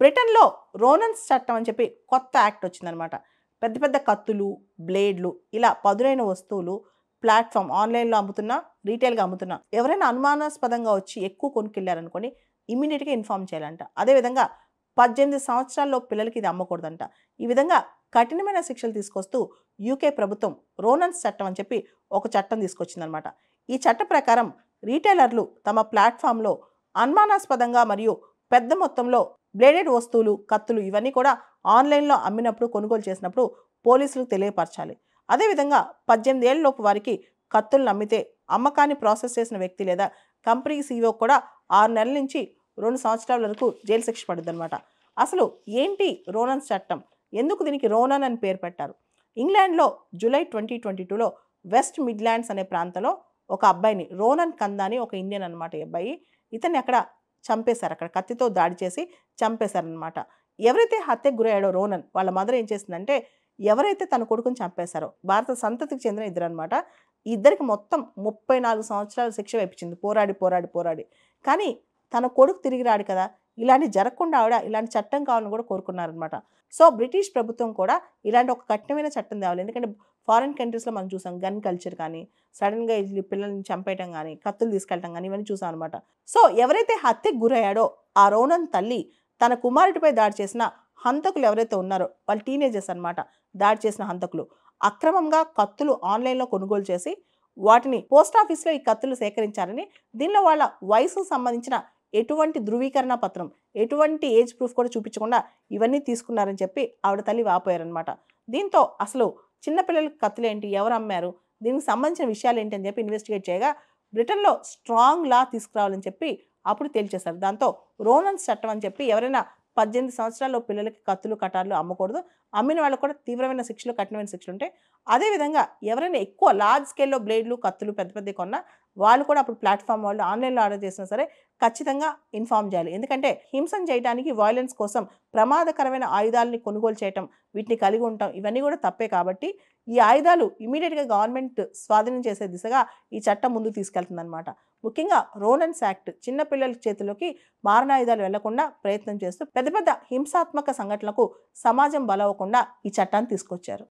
బ్రిటన్లో రోనన్స్ చట్టం అని చెప్పి కొత్త యాక్ట్ వచ్చిందనమాట. పెద్ద పెద్ద కత్తులు, బ్లేడ్లు ఇలా పదునైన వస్తువులు ప్లాట్ఫామ్ ఆన్లైన్లో అమ్ముతున్నా, రీటైల్గా అమ్ముతున్నా ఎవరైనా అనుమానాస్పదంగా వచ్చి ఎక్కువ కొనుక్కెళ్ళారనుకోని ఇమీడియట్గా ఇన్ఫామ్ చేయాలంట. అదేవిధంగా 18 సంవత్సరాల్లో పిల్లలకి ఇది అమ్మకూడదంట. ఈ విధంగా కఠినమైన శిక్షలు తీసుకొస్తూ యూకే ప్రభుత్వం రోనన్స్ చట్టం అని చెప్పి ఒక చట్టం తీసుకొచ్చిందనమాట. ఈ చట్ట ప్రకారం రీటైలర్లు తమ ప్లాట్ఫామ్లో అనుమానాస్పదంగా మరియు పెద్ద మొత్తంలో బ్లేడెడ్ వస్తువులు, కత్తులు ఇవన్నీ కూడా ఆన్లైన్లో అమ్మినప్పుడు, కొనుగోలు చేసినప్పుడు పోలీసులకు తెలియపరచాలి. అదేవిధంగా 18 ఏళ్లలోపు వారికి కత్తులను అమ్మితే అమ్మకాన్ని ప్రాసెస్ చేసిన వ్యక్తి లేదా కంపెనీ సీఈఓ కూడా 6 నెలల నుంచి 2 సంవత్సరాల వరకు జైలు శిక్ష పడుద్దనమాట. అసలు ఏంటి రోనన్స్ చట్టం? ఎందుకు దీనికి రోనన్ అని పేరు పెట్టారు? ఇంగ్లాండ్లో జూలై 2022లో వెస్ట్ మిడ్లాండ్స్ అనే ప్రాంతంలో ఒక అబ్బాయిని రోనన్ కందాని ఒక ఇండియన్ అనమాట. ఈ అబ్బాయి ఇతన్ని అక్కడ చంపేశారు. అక్కడ కత్తితో దాడి చేసి చంపేశారనమాట. ఎవరైతే హత్యకు గురయ్యాడో రోనన్ వాళ్ళ మదర్ ఏం చేసిందంటే ఎవరైతే తన కొడుకుని చంపేశారో భారత సంతతికి చెందిన ఇద్దరు అనమాట. ఇద్దరికి మొత్తం 34 సంవత్సరాల శిక్ష వేపించింది పోరాడి. కానీ తన కొడుకు తిరిగి రాడు కదా, ఇలాంటి జరగకుండా ఆవిడ ఇలాంటి చట్టం కావాలని కూడా కోరుకున్నారనమాట. సో బ్రిటిష్ ప్రభుత్వం కూడా ఇలాంటి ఒక కఠినమైన చట్టం తేవాలి. ఎందుకంటే ఫారిన్ కంట్రీస్లో మనం చూసాం గన్ కల్చర్ కానీ, సడన్గా వెళ్ళి పిల్లల్ని చంపేయటం కానీ, కత్తులు తీసుకెళ్ళటం కానీ ఇవన్నీ చూసాం అనమాట. సో ఎవరైతే హత్యకు గురయ్యాడో ఆ రోనన్ తల్లి తన కుమారుడిపై దాడి చేసిన హంతకులు ఎవరైతే ఉన్నారో వాళ్ళు టీనేజర్స్ అనమాట. దాడి చేసిన హంతకులు అక్రమంగా కత్తులు ఆన్లైన్లో కొనుగోలు చేసి వాటిని పోస్ట్ ఆఫీస్లో ఈ కత్తులు సేకరించారని, దీనిలో వాళ్ళ వయసుకు సంబంధించిన ఎటువంటి ధృవీకరణ పత్రం, ఎటువంటి ఏజ్ ప్రూఫ్ కూడా చూపించకుండా ఇవన్నీ తీసుకున్నారని చెప్పి ఆవిడ తల్లి వాపోయారనమాట. దీంతో అసలు చిన్నపిల్లలకి కత్తులు ఏంటి, ఎవరు అమ్మారు, దీనికి సంబంధించిన విషయాలు ఏంటి అని చెప్పి ఇన్వెస్టిగేట్ చేయగా బ్రిటన్లో స్ట్రాంగ్ లా తీసుకురావాలని చెప్పి అప్పుడు తేల్చేశారు. దాంతో రోనన్స్ చట్టం అని చెప్పి ఎవరైనా 18 సంవత్సరాల్లో పిల్లలకి కత్తులు, కటార్లు అమ్మకూడదు. అమ్మిన వాళ్ళకు కూడా తీవ్రమైన శిక్షలు, కఠినమైన శిక్షలు ఉంటాయి. అదేవిధంగా ఎవరైనా ఎక్కువ లార్జ్ స్కేల్లో బ్లేడ్లు, కత్తులు పెద్ద కొన్నా వాళ్ళు కూడా అప్పుడు ప్లాట్ఫామ్ వాళ్ళు ఆన్లైన్లో ఆర్డర్ చేసినా సరే ఖచ్చితంగా ఇన్ఫామ్ చేయాలి. ఎందుకంటే హింసన చేయడానికి, వాయిలెన్స్ కోసం ప్రమాదకరమైన ఆయుధాలని కొనుగోలు చేయటం, వీటిని కలిగి ఉండటం ఇవన్నీ కూడా తప్పే. కాబట్టి ఈ ఆయుధాలు ఇమీడియట్గా గవర్నమెంట్ స్వాధీనం చేసే దిశగా ఈ చట్టం ముందుకు తీసుకెళ్తుందన్నమాట. ముఖ్యంగా రోనన్స్ యాక్ట్ చిన్నపిల్లల చేతిలోకి మారణాయుధాలు వెళ్లకుండా ప్రయత్నం చేస్తూ పెద్ద హింసాత్మక సంఘటనలకు సమాజం బలవకుండా ఈ చట్టాన్ని తీసుకొచ్చారు.